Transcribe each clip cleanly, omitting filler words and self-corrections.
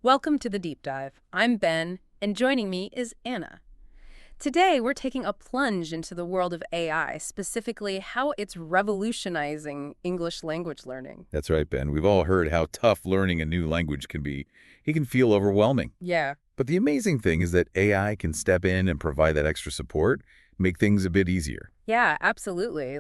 Welcome to the Deep Dive. I'm Ben, and joining me is Anna. Today, we're taking a plunge into the world of AI, specifically how it's revolutionizing English language learning. That's right, Ben. We've all heard how tough learning a new language can be. It can feel overwhelming. Yeah. But the amazing thing is that AI can step in and provide that extra support, make things a bit easier. Yeah, absolutely.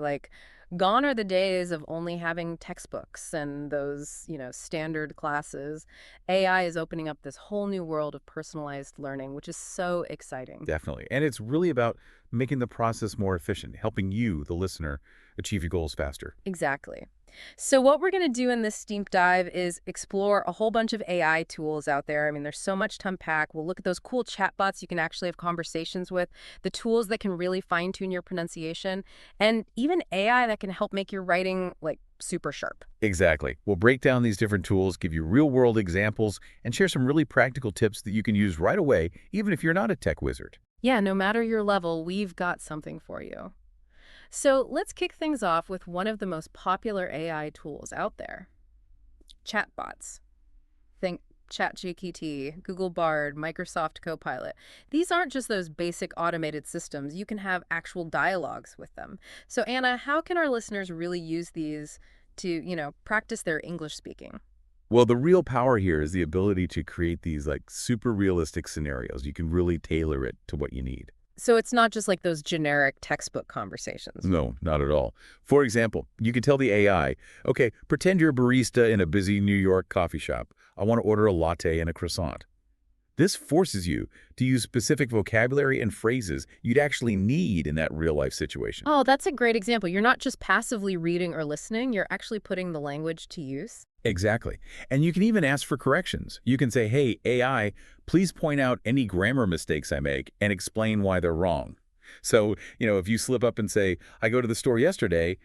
Gone are the days of only having textbooks and those, standard classes. AI is opening up this whole new world of personalized learning, which is so exciting. Definitely. And it's really about making the process more efficient, helping you, the listener, achieve your goals faster. Exactly. So what we're going to do in this deep dive is explore a whole bunch of AI tools out there. I mean, there's so much to unpack. We'll look at those cool chatbots you can actually have conversations with, the tools that can really fine-tune your pronunciation, and even AI that can help make your writing, super sharp. Exactly. We'll break down these different tools, give you real-world examples, and share some really practical tips that you can use right away, even if you're not a tech wizard. Yeah, no matter your level, we've got something for you. So let's kick things off with one of the most popular AI tools out there, chatbots. Think ChatGPT, Google Bard, Microsoft Copilot. These aren't just those basic automated systems. You can have actual dialogues with them. So Anna, how can our listeners really use these to, practice their English speaking? Well, the real power here is the ability to create these super realistic scenarios. You can really tailor it to what you need. So it's not just like those generic textbook conversations. No, not at all. For example, you can tell the AI, okay, pretend you're a barista in a busy New York coffee shop. I want to order a latte and a croissant. This forces you to use specific vocabulary and phrases you'd actually need in that real-life situation. Oh, that's a great example. You're not just passively reading or listening, you're actually putting the language to use. Exactly. And you can even ask for corrections. You can say, hey, AI, please point out any grammar mistakes I make and explain why they're wrong. So, if you slip up and say, I go to the store yesterday,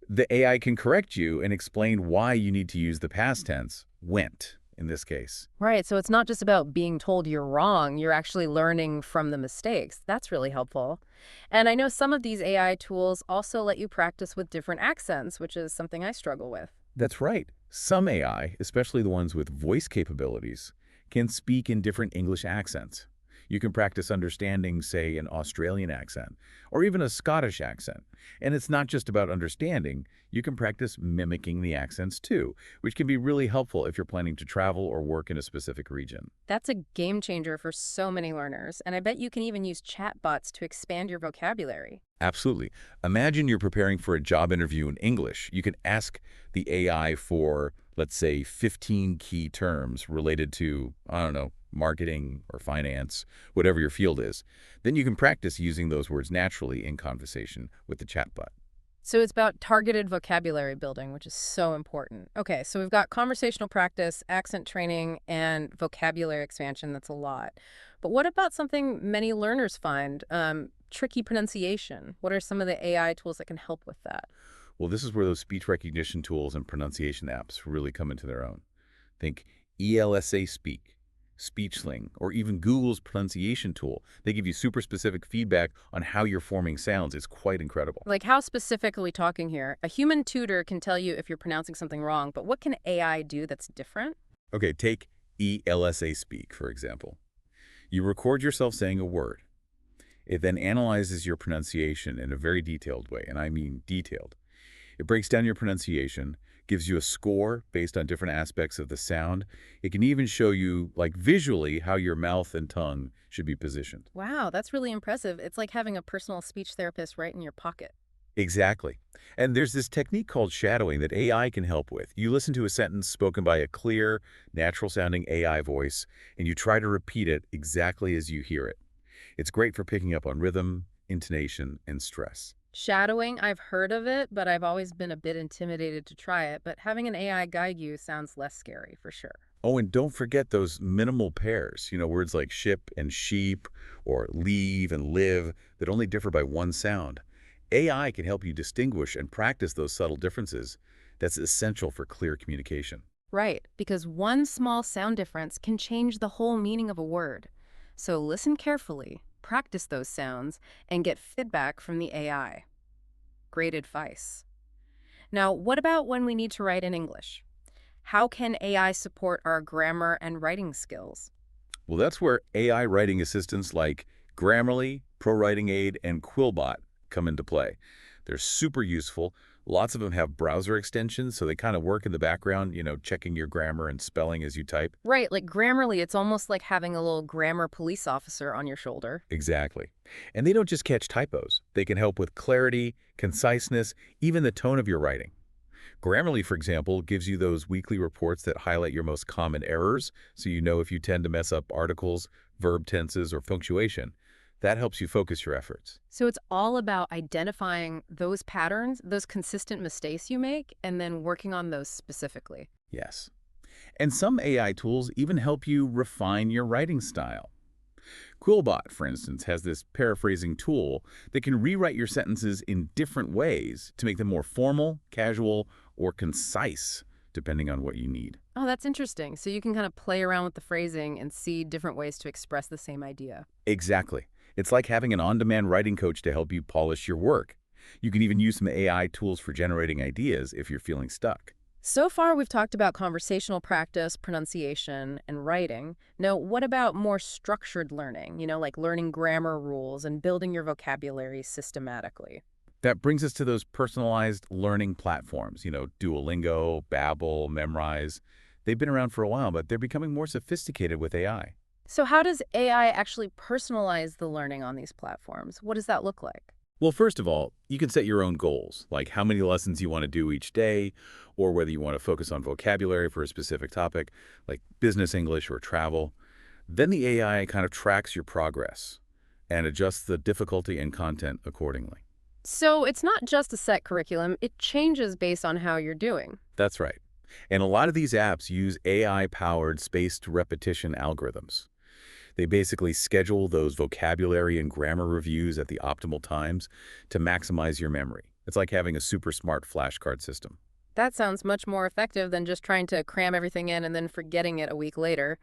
the AI can correct you and explain why you need to use the past tense, went, in this case. Right, so it's not just about being told you're wrong, you're actually learning from the mistakes. That's really helpful. And I know some of these AI tools also let you practice with different accents, which is something I struggle with. That's right. Some AI, especially the ones with voice capabilities, can speak in different English accents. You can practice understanding, say, an Australian accent or even a Scottish accent. And it's not just about understanding. You can practice mimicking the accents too, which can be really helpful if you're planning to travel or work in a specific region. That's a game changer for so many learners, and I bet you can even use chatbots to expand your vocabulary. Absolutely. Imagine you're preparing for a job interview in English. You can ask the AI for, let's say, 15 key terms related to, I don't know, marketing or finance, whatever your field is. Then you can practice using those words naturally in conversation with the chatbot. So it's about targeted vocabulary building, which is so important. Okay, so we've got conversational practice, accent training, and vocabulary expansion. That's a lot. But what about something many learners find? Tricky pronunciation. What are some of the AI tools that can help with that? Well, this is where those speech recognition tools and pronunciation apps really come into their own. Think ELSA Speak, Speechling, or even Google's pronunciation tool. They give you super specific feedback on how you're forming sounds. It's quite incredible. Like, how specific are we talking here? A human tutor can tell you if you're pronouncing something wrong, but what can AI do that's different? Okay, take ELSA Speak, for example. You record yourself saying a word. It then analyzes your pronunciation in a very detailed way, and I mean detailed. It breaks down your pronunciation, gives you a score based on different aspects of the sound. It can even show you, visually, how your mouth and tongue should be positioned. Wow, that's really impressive. It's like having a personal speech therapist right in your pocket. Exactly. And there's this technique called shadowing that AI can help with. You listen to a sentence spoken by a clear, natural-sounding AI voice, and you try to repeat it exactly as you hear it. It's great for picking up on rhythm, intonation, and stress. Shadowing, I've heard of it, but I've always been a bit intimidated to try it. But having an AI guide you sounds less scary, for sure. Oh, and don't forget those minimal pairs, words like ship and sheep or leave and live that only differ by one sound. AI can help you distinguish and practice those subtle differences. That's essential for clear communication. Right, because one small sound difference can change the whole meaning of a word. So listen carefully, practice those sounds, and get feedback from the AI. Great advice. Now, what about when we need to write in English? How can AI support our grammar and writing skills? Well, that's where AI writing assistants like Grammarly, ProWriting Aid, and Quillbot come into play. They're super useful. Lots of them have browser extensions, so they kind of work in the background, checking your grammar and spelling as you type. Right, like Grammarly, it's almost like having a little grammar police officer on your shoulder. Exactly. And they don't just catch typos. They can help with clarity, conciseness, even the tone of your writing. Grammarly, for example, gives you those weekly reports that highlight your most common errors, so you know if you tend to mess up articles, verb tenses, or punctuation. That helps you focus your efforts. So it's all about identifying those patterns, those consistent mistakes you make, and then working on those specifically. Yes. And some AI tools even help you refine your writing style. Quillbot, for instance, has this paraphrasing tool that can rewrite your sentences in different ways to make them more formal, casual, or concise, depending on what you need. Oh, that's interesting. So you can kind of play around with the phrasing and see different ways to express the same idea. Exactly. It's like having an on-demand writing coach to help you polish your work. You can even use some AI tools for generating ideas if you're feeling stuck. So far, we've talked about conversational practice, pronunciation, and writing. Now, what about more structured learning, like learning grammar rules and building your vocabulary systematically? That brings us to those personalized learning platforms, Duolingo, Babbel, Memrise. They've been around for a while, but they're becoming more sophisticated with AI. So how does AI actually personalize the learning on these platforms? What does that look like? Well, first of all, you can set your own goals, like how many lessons you want to do each day, or whether you want to focus on vocabulary for a specific topic, like business English or travel. Then the AI kind of tracks your progress and adjusts the difficulty and content accordingly. So it's not just a set curriculum, it changes based on how you're doing. That's right. And a lot of these apps use AI-powered spaced repetition algorithms. They basically schedule those vocabulary and grammar reviews at the optimal times to maximize your memory. It's like having a super smart flashcard system. That sounds much more effective than just trying to cram everything in and then forgetting it a week later.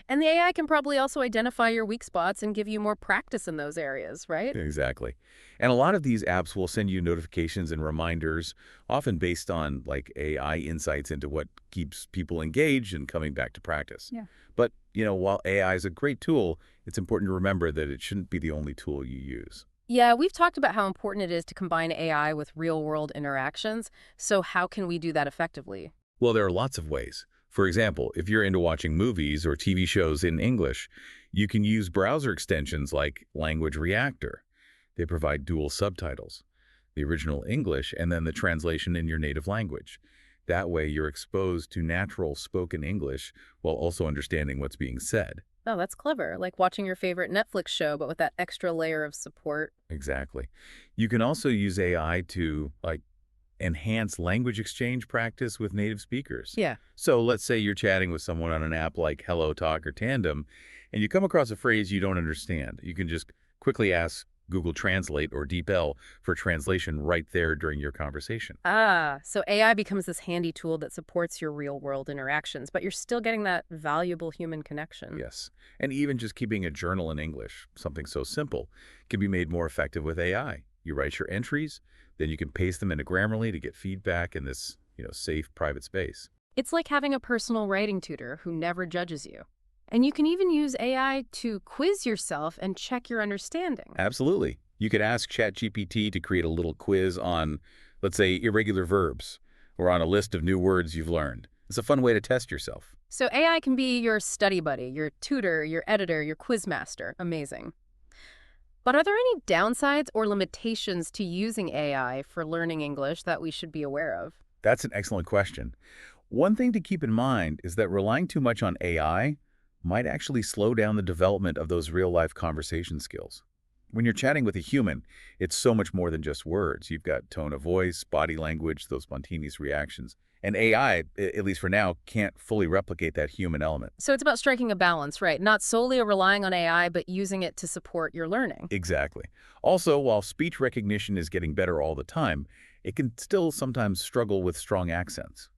And the AI can probably also identify your weak spots and give you more practice in those areas, right? Exactly. And a lot of these apps will send you notifications and reminders, often based on like AI insights into what keeps people engaged and coming back to practice. Yeah. But, while AI is a great tool, it's important to remember that it shouldn't be the only tool you use. Yeah, we've talked about how important it is to combine AI with real-world interactions. So how can we do that effectively? Well, there are lots of ways. For example, if you're into watching movies or TV shows in English, you can use browser extensions like Language Reactor. They provide dual subtitles, the original English and then the translation in your native language. That way, you're exposed to natural spoken English while also understanding what's being said. Oh, that's clever. Like watching your favorite Netflix show, but with that extra layer of support. Exactly. You can also use AI to, enhance language exchange practice with native speakers. Yeah. So let's say you're chatting with someone on an app like Hello Talk or Tandem, and you come across a phrase you don't understand. You can just quickly ask Google Translate or DeepL for translation right there during your conversation. Ah, so AI becomes this handy tool that supports your real-world interactions, but you're still getting that valuable human connection. Yes. And even just keeping a journal in English, something so simple, can be made more effective with AI. You write your entries, then you can paste them into Grammarly to get feedback in this, safe private space. It's like having a personal writing tutor who never judges you. And you can even use AI to quiz yourself and check your understanding. Absolutely. You could ask ChatGPT to create a little quiz on, let's say, irregular verbs or on a list of new words you've learned. It's a fun way to test yourself. So AI can be your study buddy, your tutor, your editor, your quiz master. Amazing. But are there any downsides or limitations to using AI for learning English that we should be aware of? That's an excellent question. One thing to keep in mind is that relying too much on AI might actually slow down the development of those real-life conversation skills. When you're chatting with a human, it's so much more than just words. You've got tone of voice, body language, those spontaneous reactions. And AI, at least for now, can't fully replicate that human element. So it's about striking a balance, right? Not solely relying on AI, but using it to support your learning. Exactly. Also, while speech recognition is getting better all the time, it can still sometimes struggle with strong accents.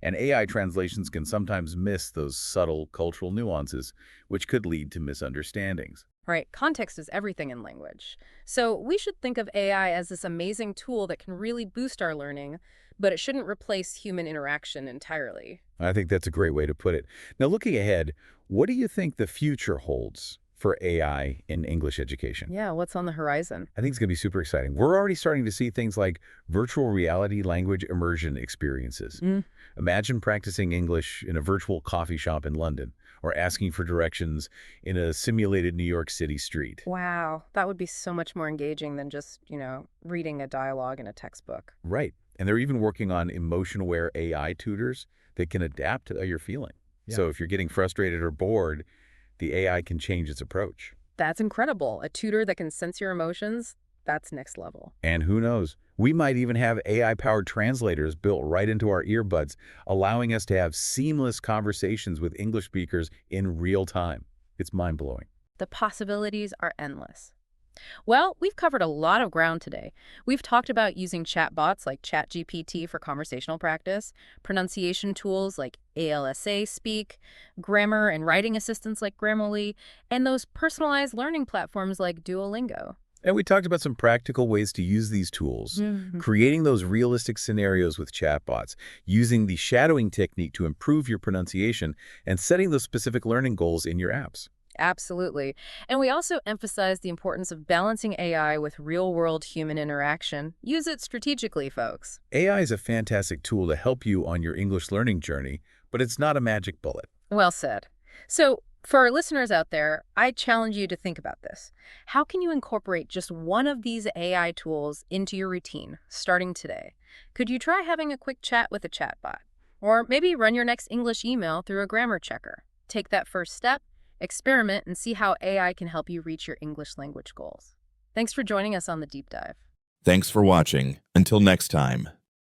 And AI translations can sometimes miss those subtle cultural nuances, which could lead to misunderstandings. Right? Context is everything in language. So we should think of AI as this amazing tool that can really boost our learning, but it shouldn't replace human interaction entirely. I think that's a great way to put it. Now, looking ahead, what do you think the future holds for AI in English education? Yeah, what's on the horizon? I think it's going to be super exciting. We're already starting to see things like virtual reality language immersion experiences. Mm, Imagine practicing English in a virtual coffee shop in London or asking for directions in a simulated New York City street. wow, that would be so much more engaging than just, reading a dialogue in a textbook. Right. And they're even working on emotion-aware AI tutors that can adapt to how you're feeling. Yeah. So if you're getting frustrated or bored, the AI can change its approach. That's incredible. A tutor that can sense your emotions, that's next level. And who knows, we might even have AI-powered translators built right into our earbuds, allowing us to have seamless conversations with English speakers in real time. It's mind-blowing. The possibilities are endless. Well, we've covered a lot of ground today. We've talked about using chatbots like ChatGPT for conversational practice, pronunciation tools like ELSA Speak, grammar and writing assistants like Grammarly, and those personalized learning platforms like Duolingo. And we talked about some practical ways to use these tools, creating those realistic scenarios with chatbots, using the shadowing technique to improve your pronunciation, and setting those specific learning goals in your apps. Absolutely. And we also emphasize the importance of balancing AI with real-world human interaction. Use it strategically, folks. AI is a fantastic tool to help you on your English learning journey, but it's not a magic bullet. Well said. So, for our listeners out there, I challenge you to think about this. How can you incorporate just one of these AI tools into your routine, starting today? Could you try having a quick chat with a chatbot? Or maybe run your next English email through a grammar checker. Take that first step, experiment, and see how AI can help you reach your English language goals. Thanks for joining us on the Deep Dive. Thanks for watching. Until next time.